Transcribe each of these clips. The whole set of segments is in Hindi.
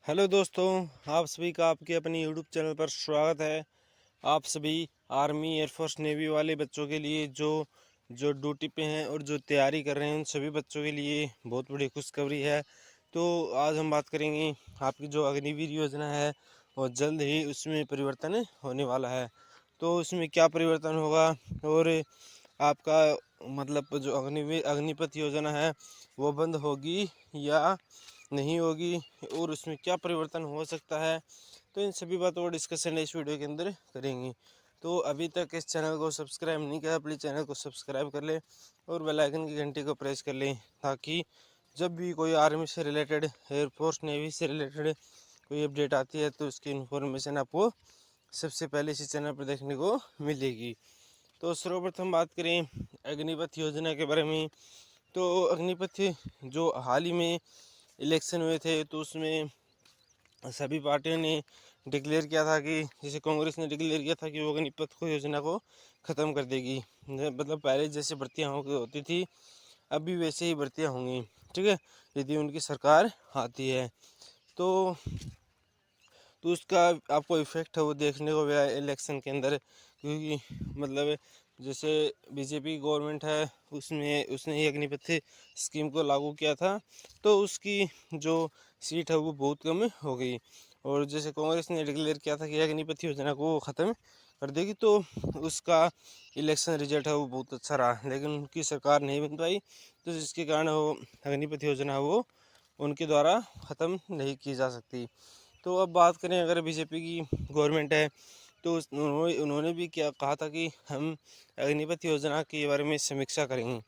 हेलो दोस्तों, आप सभी का आपके अपने यूट्यूब चैनल पर स्वागत है। आप सभी आर्मी एयरफोर्स नेवी वाले बच्चों के लिए जो जो ड्यूटी पे हैं और जो तैयारी कर रहे हैं उन सभी बच्चों के लिए बहुत बड़ी खुशखबरी है। तो आज हम बात करेंगे आपकी जो अग्निवीर योजना है और जल्द ही उसमें परिवर्तन होने वाला है। तो उसमें क्या परिवर्तन होगा और आपका मतलब जो अग्निपथ योजना है वो बंद होगी या नहीं होगी और उसमें क्या परिवर्तन हो सकता है, तो इन सभी बातों को डिस्कशन इस वीडियो के अंदर करेंगे। तो अभी तक इस चैनल को सब्सक्राइब नहीं किया, प्लीज़ चैनल को सब्सक्राइब कर ले और बेल आइकन की घंटी को प्रेस कर लें, ताकि जब भी कोई आर्मी से रिलेटेड, एयरफोर्स नेवी से रिलेटेड कोई अपडेट आती है तो उसकी इन्फॉर्मेशन आपको सबसे पहले इसी चैनल पर देखने को मिलेगी। तो सर्वप्रथम बात करें अग्निपथ योजना के बारे में, तो अग्निपथ जो हाल ही में इलेक्शन हुए थे तो उसमें सभी पार्टियों ने डिक्लेयर किया था कि जैसे कांग्रेस ने डिक्लेयर किया था कि वो अग्निपथ को योजना को ख़त्म कर देगी। मतलब पहले जैसे भर्तियाँ होती थी अब भी वैसे ही भर्तियाँ होंगी, ठीक है, यदि उनकी सरकार आती है। तो उसका आपको इफेक्ट है वो देखने को मिला इलेक्शन के अंदर, क्योंकि मतलब जैसे बीजेपी गवर्नमेंट है उसमें उसने ही अग्निपथ स्कीम को लागू किया था तो उसकी जो सीट है वो बहुत कम हो गई। और जैसे कांग्रेस ने डिक्लेयर किया था कि अग्निपथ योजना को ख़त्म कर देगी, तो उसका इलेक्शन रिजल्ट है वो बहुत अच्छा रहा, लेकिन उनकी सरकार नहीं बन पाई, तो जिसके कारण वो अग्निपथ योजना वो उनके द्वारा ख़त्म नहीं की जा सकती। तो अब बात करें अगर बीजेपी की गवर्नमेंट है तो उन्होंने भी क्या कहा था कि हम अग्निपथ योजना के बारे में समीक्षा करेंगे,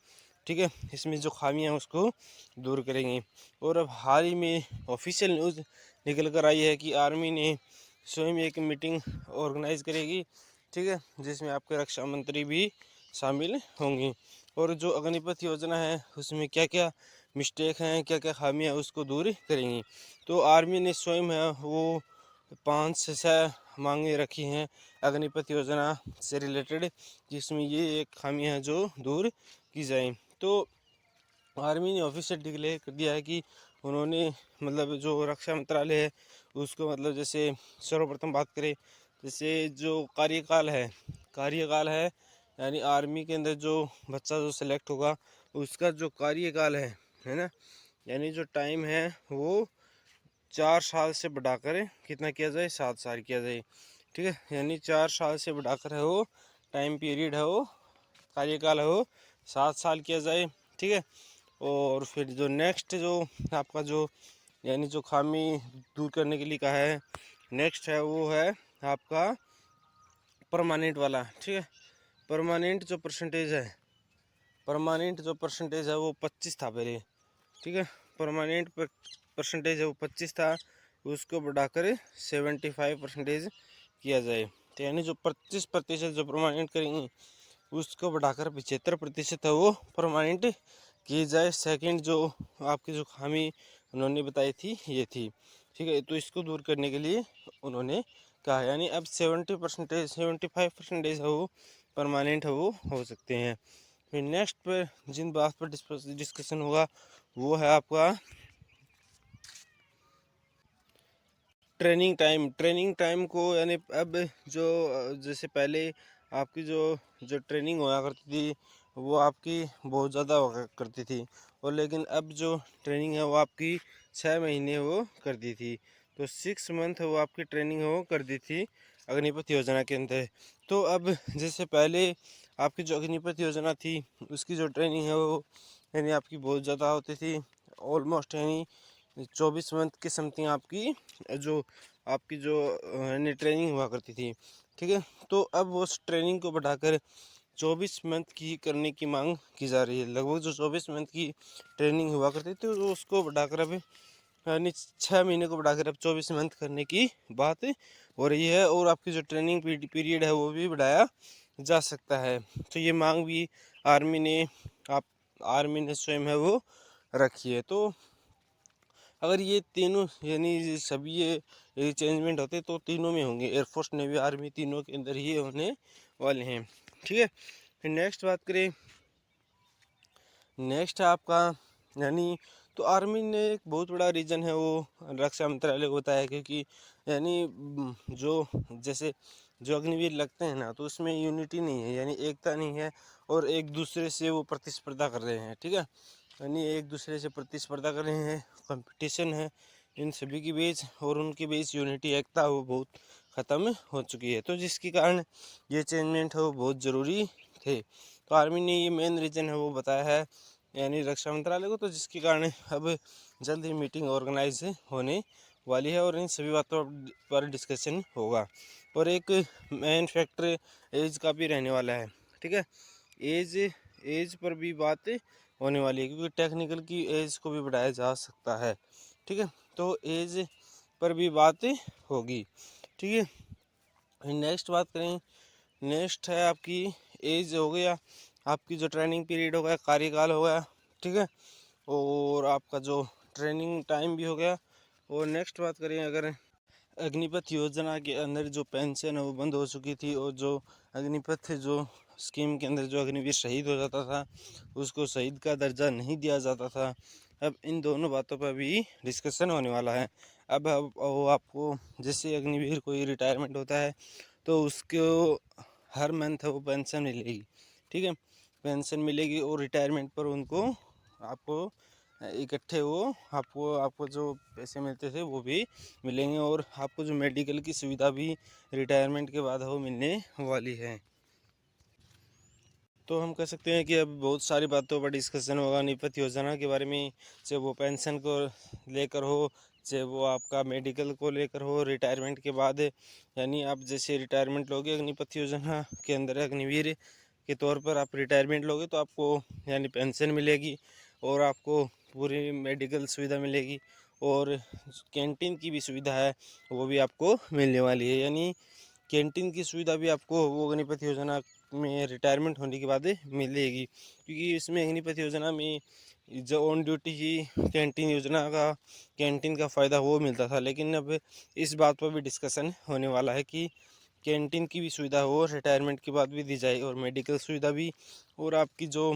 ठीक है, इसमें जो खामियां हैं उसको दूर करेंगे। और अब हाल ही में ऑफिशियल न्यूज़ निकल कर आई है कि आर्मी ने स्वयं एक मीटिंग ऑर्गेनाइज करेगी, ठीक है, जिसमें आपके रक्षा मंत्री भी शामिल होंगे। और जो अग्निपथ योजना है उसमें क्या क्या मिस्टेक हैं, क्या क्या खामियां हैं उसको दूर करेंगी। तो आर्मी ने स्वयं है वो 5 से 6 मांगे रखी हैं अग्निपथ योजना से रिलेटेड, जिसमें ये एक खामी है जो दूर की जाए। तो आर्मी ने ऑफिशियल डिक्लेयर कर दिया है कि उन्होंने मतलब जो रक्षा मंत्रालय है उसको मतलब जैसे सर्वप्रथम बात करें जैसे जो कार्यकाल है यानी आर्मी के अंदर जो बच्चा जो सेलेक्ट होगा उसका जो कार्यकाल है ना, यानी जो टाइम है वो 4 साल से बढ़ाकर कितना किया जाए, 7 साल किया जाए, ठीक है, यानी 4 साल से बढ़ाकर है वो टाइम पीरियड है वो कार्यकाल है वो 7 साल किया जाए, ठीक है। और फिर जो नेक्स्ट जो आपका जो यानी जो खामी दूर करने के लिए कहा है नेक्स्ट है वो है आपका परमानेंट वाला, ठीक है। परमानेंट जो परसेंटेज है वो 25 था पहले, ठीक है, परमानेंट परसेंटेज है वो 25 था, उसको बढ़ाकर 75% किया जाए। तो यानी जो 25% जो परमानेंट करेंगे उसको बढ़ाकर 75% है वो परमानेंट की जाए। सेकंड जो आपकी जो खामी उन्होंने बताई थी ये थी, ठीक है, तो इसको दूर करने के लिए उन्होंने कहा, यानी अब 75% है वो परमानेंट है वो हो सकते हैं। फिर नेक्स्ट पर जिन बात पर डिस्कशन होगा वो है आपका ट्रेनिंग टाइम को, यानी अब जो जैसे पहले आपकी जो ट्रेनिंग हुआ करती थी वो आपकी बहुत ज़्यादा हुआ करती थी, और लेकिन अब जो ट्रेनिंग है वो आपकी 6 महीने वो कर दी थी, तो 6 मंथ वो आपकी ट्रेनिंग वो कर दी थी अग्निपथ योजना के अंदर। तो अब जैसे पहले आपकी जो अग्निपथ योजना थी उसकी जो ट्रेनिंग है वो यानी आपकी बहुत ज़्यादा होती थी, ऑलमोस्ट यानी 24 मंथ की समथिंग आपकी जो यानी ट्रेनिंग हुआ करती थी, ठीक है। तो अब उस ट्रेनिंग को बढ़ाकर 24 मंथ की करने की मांग की जा रही है। लगभग जो 24 मंथ की ट्रेनिंग हुआ करती थी तो उसको बढ़ाकर अब यानी 6 महीने को बढ़ाकर अब 24 मंथ करने की बात हो रही है, और आपकी जो ट्रेनिंग पीरियड है वो भी बढ़ाया जा सकता है। तो ये मांग भी आर्मी ने आप आर्मी ने स्वयं है वो रखी है। तो अगर ये तीनों यानी सभी ये चेंजमेंट होते तो तीनों में होंगे, एयरफोर्स नेवी आर्मी तीनों के अंदर ही होने वाले हैं, ठीक है। फिर नेक्स्ट बात करें, नेक्स्ट है आपका यानी तो आर्मी ने एक बहुत बड़ा रीज़न है वो रक्षा मंत्रालय को बताया, क्योंकि यानी जो जैसे जो अग्निवीर लगते हैं ना, तो उसमें यूनिटी नहीं है, यानी एकता नहीं है, और एक दूसरे से वो प्रतिस्पर्धा कर रहे हैं, ठीक है। यानी एक दूसरे से प्रतिस्पर्धा कर रहे हैं, कंपटीशन है इन सभी के बीच, और उनके बीच यूनिटी एकता वो बहुत ख़त्म हो चुकी है। तो जिसके कारण ये चेंजमेंट है वो बहुत ज़रूरी थे। तो आर्मी ने ये मेन रीज़न है वो बताया है, यानी रक्षा मंत्रालय को, तो जिसके कारण अब जल्द ही मीटिंग ऑर्गेनाइज होने वाली है और इन सभी बातों पर डिस्कशन होगा। और एक मेन फैक्टर एज का भी रहने वाला है, ठीक है। एज पर भी बात होने वाली है, क्योंकि टेक्निकल की एज को भी बढ़ाया जा सकता है, ठीक है। तो एज पर भी बात होगी, ठीक है। नेक्स्ट बात करें, नेक्स्ट है आपकी एज हो गया, आपकी जो ट्रेनिंग पीरियड हो गया, कार्यकाल हो गया, ठीक है, और आपका जो ट्रेनिंग टाइम भी हो गया। और नेक्स्ट बात करें अगर अग्निपथ योजना के अंदर जो पेंशन है वो बंद हो चुकी थी, और जो अग्निपथ जो स्कीम के अंदर जो अग्निवीर शहीद हो जाता था उसको शहीद का दर्जा नहीं दिया जाता था। अब इन दोनों बातों पर भी डिस्कशन होने वाला है। अब वो आपको जैसे अग्निवीर कोई रिटायरमेंट होता है तो उसको हर मंथ वो पेंशन मिलेगी, ठीक है, पेंशन मिलेगी, और रिटायरमेंट पर उनको आपको इकट्ठे वो आपको जो पैसे मिलते थे वो भी मिलेंगे, और आपको जो मेडिकल की सुविधा भी रिटायरमेंट के बाद वो मिलने वाली है। तो हम कह सकते हैं कि अब बहुत सारी बातों पर डिस्कशन होगा अग्निपथ योजना के बारे में, चाहे वो पेंशन को लेकर हो, चाहे वो आपका मेडिकल को लेकर हो, रिटायरमेंट के बाद, यानी आप जैसे रिटायरमेंट लोगे अग्निपथ योजना के अंदर अग्निवीर के तौर पर आप रिटायरमेंट लोगे तो आपको यानी पेंशन मिलेगी, और आपको पूरी मेडिकल सुविधा मिलेगी, और कैंटीन की भी सुविधा है वो भी आपको मिलने वाली है। यानी कैंटीन की सुविधा भी आपको वो अग्निपथ योजना में रिटायरमेंट होने के बाद मिलेगी, क्योंकि इसमें अग्निपथ योजना में जो ऑन ड्यूटी की कैंटीन योजना का कैंटीन का फ़ायदा वो मिलता था, लेकिन अब इस बात पर भी डिस्कशन होने वाला है कि कैंटीन की भी सुविधा हो रिटायरमेंट के बाद भी दी जाए, और मेडिकल सुविधा भी, और आपकी जो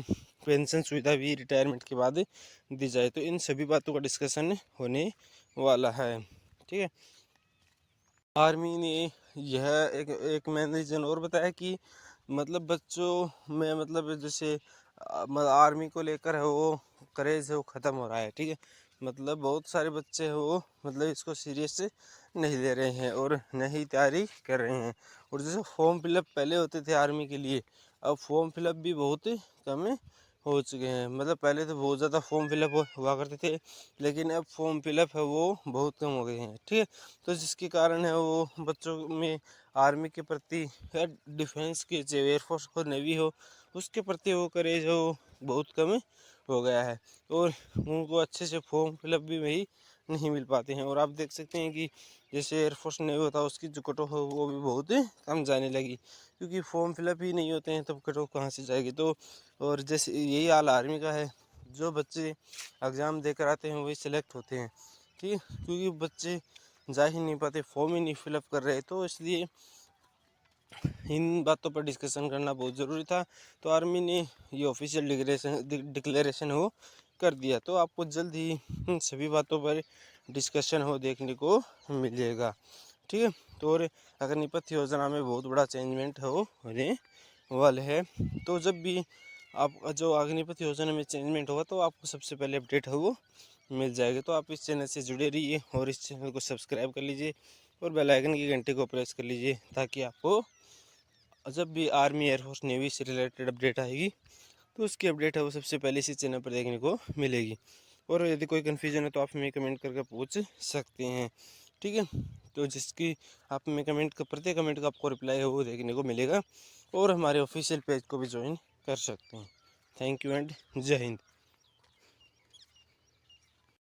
पेंशन सुविधा भी रिटायरमेंट के बाद दी जाए। तो इन सभी बातों का डिस्कशन होने वाला है, ठीक है। आर्मी ने यह एक मेन रीज़न और बताया कि मतलब बच्चों में मतलब जैसे आर्मी को लेकर है वो क्रेज़ है वो ख़त्म हो रहा है, ठीक है। मतलब बहुत सारे बच्चे हैं वो मतलब इसको सीरियस से नहीं ले रहे हैं और नहीं तैयारी कर रहे हैं। और जैसे फॉर्म फिलअप पहले होते थे आर्मी के लिए, अब फॉर्म फिलअप भी बहुत कम हो चुके हैं। मतलब पहले तो बहुत ज़्यादा फॉर्म फिलअप हुआ करते थे, लेकिन अब फॉर्म फिलअप है वो बहुत कम हो गए हैं, ठीक है। तो जिसके कारण है वो बच्चों में आर्मी के प्रति या डिफेंस के चाहे एयरफोर्स हो नेवी हो उसके प्रति वो करेज हो बहुत कम हो गया है, और उनको अच्छे से फॉर्म फिलअप भी वही नहीं मिल पाते हैं। और आप देख सकते हैं कि जैसे एयरफोर्स नेवी होता है उसकी जो कट ऑफ हो वो भी बहुत कम जाने लगी, क्योंकि फॉर्म फिलअप ही नहीं होते हैं तब कट ऑफ कहाँ से जाएगी। तो और जैसे यही हाल आर्मी का है, जो बच्चे एग्ज़ाम देकर आते हैं वही सिलेक्ट होते हैं, ठीक है, क्योंकि बच्चे जा ही नहीं पाते, फॉर्म ही नहीं फिलअप कर रहे। तो इसलिए इन बातों पर डिस्कशन करना बहुत ज़रूरी था। तो आर्मी ने ये ऑफिशियल डिक्लेरेशन हो कर दिया, तो आपको जल्द ही इन सभी बातों पर डिस्कशन हो देखने को मिलेगा, ठीक है। तो और अग्निपथ योजना में बहुत बड़ा चेंजमेंट हो होने वाले है। तो जब भी आप जो अग्निपथ योजना में चेंजमेंट होगा तो आपको सबसे पहले अपडेट है वो मिल जाएगी। तो आप इस चैनल से जुड़े रहिए और इस चैनल को सब्सक्राइब कर लीजिए और बेल आइकन की घंटे को प्रेस कर लीजिए, ताकि आपको जब भी आर्मी एयरफोर्स नेवी से रिलेटेड अपडेट आएगी तो उसकी अपडेट है वो सबसे पहले इसी चैनल पर देखने को मिलेगी। और यदि कोई कन्फ्यूजन है तो आप हमें कमेंट करके पूछ सकते हैं, ठीक है। तो जिसकी आप में कमेंट का प्रत्येक कमेंट का आपको रिप्लाई है वो देखने को मिलेगा, और हमारे ऑफिशियल पेज को भी ज्वाइन कर सकते हैं। थैंक यू एंड जय हिंद।